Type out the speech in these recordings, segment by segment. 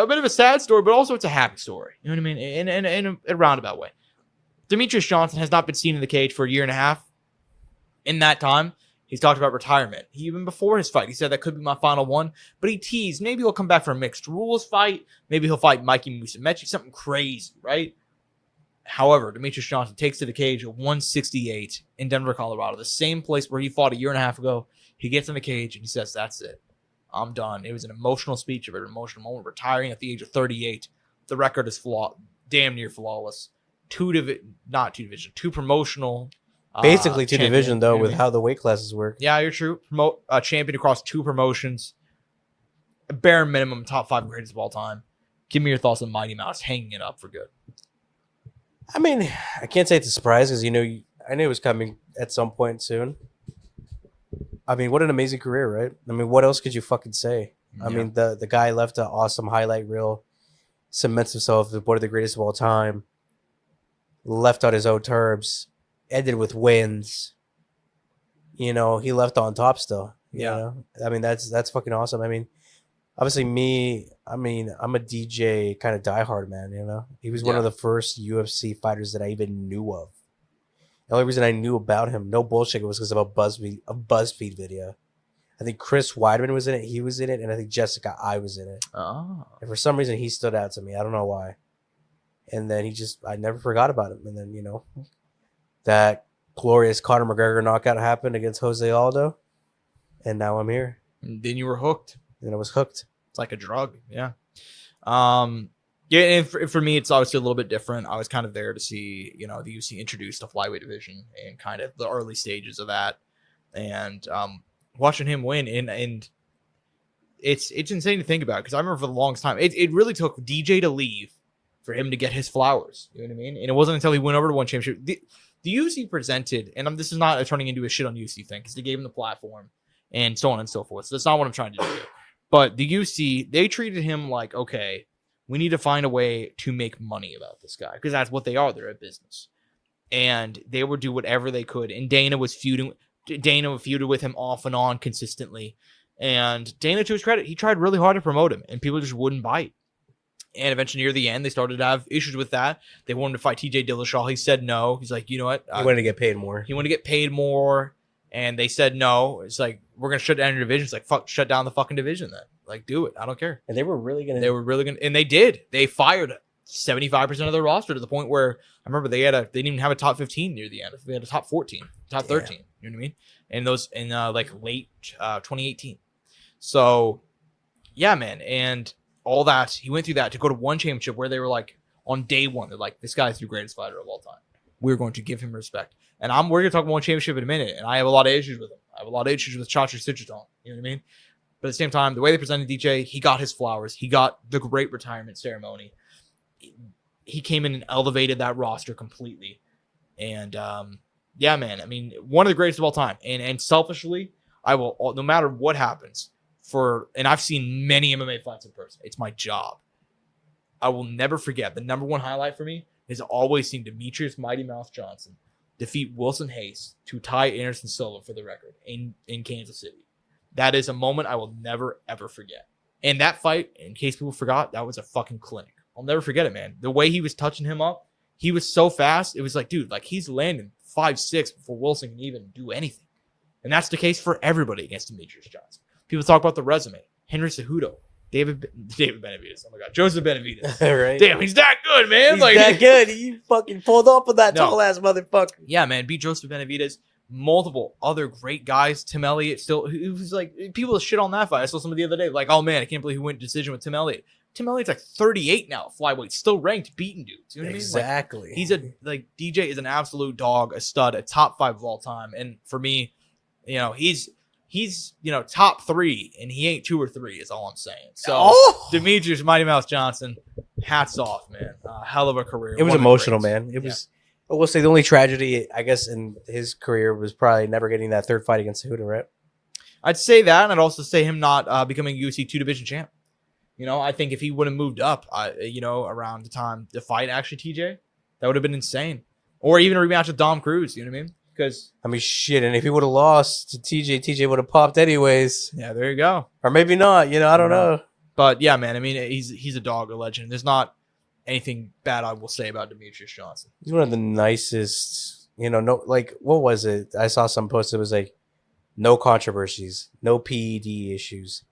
a bit of a sad story, but also it's a happy story. You know what I mean? In a roundabout way. Demetrious Johnson has not been seen in the cage for a year and a half. In that time, he's talked about retirement. Even before his fight, he said that could be my final one. But he teased maybe he'll come back for a mixed rules fight. Maybe he'll fight Mikey Musumeci, something crazy, right? However, Demetrious Johnson takes to the cage at 168 in Denver, Colorado, the same place where he fought a year and a half ago. He gets in the cage and he says, "That's it. I'm done." It was an emotional speech, an emotional moment, retiring at the age of 38. The record is damn near flawless. Two promotional. Basically two division, though, with maybe. how the weight classes work. Yeah, you're true. Champion across 2 promotions. Bare minimum, top 5 greatest of all time. Give me your thoughts on Mighty Mouse hanging it up for good. I mean, I can't say it's a surprise because, I knew it was coming at some point soon. I mean, what an amazing career, right? I mean, what else could you fucking say? Yeah. I mean, the guy left an awesome highlight reel, cements himself as one of the greatest of all time, left on his own terms, ended with wins. He left on top still. You know? I mean, that's fucking awesome. I mean, obviously I'm a DJ kind of diehard, man, He was one of the first UFC fighters that I even knew of. The only reason I knew about him, no bullshit, was because of a BuzzFeed video. I think Chris Weidman was in it. He was in it. And I think Jessica I was in it. Oh. And for some reason, he stood out to me. I don't know why. And then I never forgot about him. And then, that glorious Conor McGregor knockout happened against Jose Aldo. And now I'm here. And then you were hooked. And I was hooked. It's like a drug. Yeah. And for me, it's obviously a little bit different. I was kind of there to see, the UFC introduce the flyweight division and kind of the early stages of that. And watching him win. And it's insane to think about because I remember for the longest time, it really took DJ to leave for him to get his flowers. You know what I mean? And it wasn't until he went over to one championship. The UFC presented, and this is not turning into a shit on UFC thing because they gave him the platform and so on and so forth. So that's not what I'm trying to do. But the UFC, they treated him like, okay, we need to find a way to make money about this guy because that's what they are. They're a business. And they would do whatever they could. And Dana feuded with him off and on consistently. And Dana, to his credit, he tried really hard to promote him, and people just wouldn't bite. And eventually, near the end, they started to have issues with that. They wanted to fight TJ Dillashaw. He said no. He's like, you know what? He wanted to get paid more. And they said no. It's like, we're going to shut down your division. It's like, fuck, shut down the fucking division then. Like, do it. I don't care. And they were really going to. And they did. They fired 75% of their roster to the point where I remember they didn't even have a top 15 near the end. They had a top 14, top 13. You know what I mean? And those in like late 2018. So, yeah, man. And all that, he went through that to go to one championship where they were like, on day one, they're like, this guy's the greatest fighter of all time. We're going to give him respect. And we're going to talk about one championship in a minute. And I have a lot of issues with him. I have a lot of issues with Chacha Citriton. You know what I mean? But at the same time, the way they presented DJ, he got his flowers. He got the great retirement ceremony. He came in and elevated that roster completely. And yeah, man, I mean, one of the greatest of all time. And selfishly, I will, no matter what happens, and I've seen many MMA fights in person. It's my job. I will never forget. The number one highlight for me is always seeing Demetrious Mighty Mouse Johnson defeat Wilson Hayes to tie Anderson Silva for the record in Kansas City. That is a moment I will never, ever forget. And that fight, in case people forgot, that was a fucking clinic. I'll never forget it, man. The way he was touching him up, he was so fast. It was like, dude, like he's landing 5-6 before Wilson can even do anything. And that's the case for everybody against Demetrious Johnson. People talk about the resume. Henry Cejudo, David Benavidez. Oh my God, Joseph Benavidez. Right? Damn, he's that good, man. He's that good. He fucking pulled up with that tall ass motherfucker. Yeah, man. Beat Joseph Benavidez. Multiple other great guys. Tim Elliott still. It was like people shit on that fight. I saw somebody the other day like, oh man, I can't believe he went decision with Tim Elliott. Tim Elliott's like 38 now, flyweight, still ranked, beating dudes. You know what exactly. I mean? Like, he's DJ is an absolute dog, a stud, a top 5 of all time. And for me, he's top 3, and he ain't 2 or 3 is all I'm saying. So Demetrious Mighty Mouse Johnson, hats off, man. Hell of a career. It was emotional, man. It was. I will say the only tragedy, I guess, in his career was probably never getting that third fight against Cejudo, right? I'd say that, and I'd also say him not becoming UFC 2 division champ. I think if he would have moved up, around the time to fight actually TJ, that would have been insane. Or even a rematch with Dom Cruz, you know what I mean? Because shit, and if he would have lost to TJ would have popped anyways. Yeah, there you go. Or maybe not, I don't know. But yeah, man, I mean, he's a dog, a legend. There's not anything bad I will say about Demetrious Johnson. He's one of the nicest, no, like, what was it? I saw some post. It was like, no controversies, no PED issues.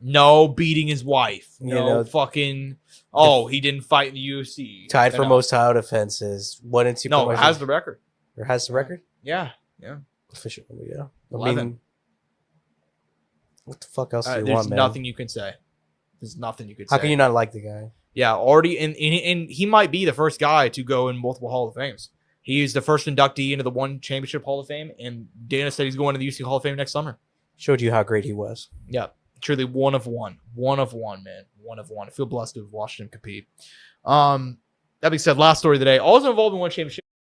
No beating his wife. No fucking. Oh, he didn't fight in the UFC. Tied for most title defenses. 1 and 2. No, it has the record. Or has the record? Yeah. Official, yeah. 11. What the fuck else do you want, There's man? nothing you can say. There's nothing you could say. How can you not like the guy? Yeah, already, and he might be the first guy to go in multiple Hall of Fames. He's the first inductee into the One Championship Hall of Fame, and Dana said he's going to the UFC Hall of Fame next summer. Showed you how great he was. Yeah, truly one of one, man, one of one. I feel blessed to have watched him compete. That being said, last story of the day, also involved in One Championship.